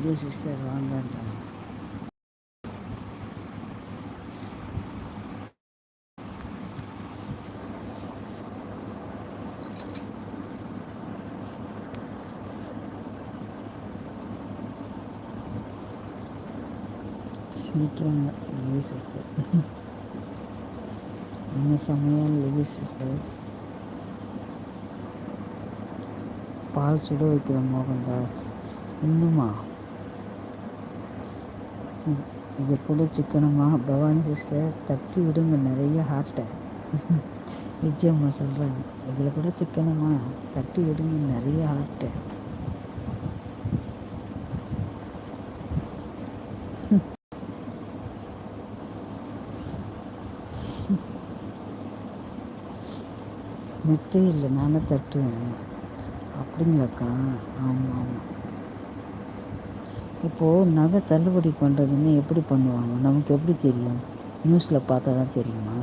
Vijay sister வாங்கன்றாங்க. சீக்கிரம் Livy sister என்ன சமையல் லிவி சிஸ்டர்? பால் சுட வைக்கிற மோகன்தாஸ் இன்னுமா? இது கூட சிக்கனமா? பவானி சிஸ்டர் தட்டி விடுங்க நிறைய ஹார்ட்டை. விஜயம்மா சொல்கிறாங்க இதில் கூட சிக்கனமா? தட்டி விடுங்க நிறைய ஹார்ட்டை. நெட்டே இல்லை, நானே தட்டுவேன். அப்படிங்களாக்கா? ஆமாம் ஆமாம். இப்போது நகை தள்ளுபடி பண்ணுறதுன்னு எப்படி பண்ணுவாங்க? நமக்கு எப்படி தெரியும்? நியூஸில் பார்த்தா தான் தெரியுமா?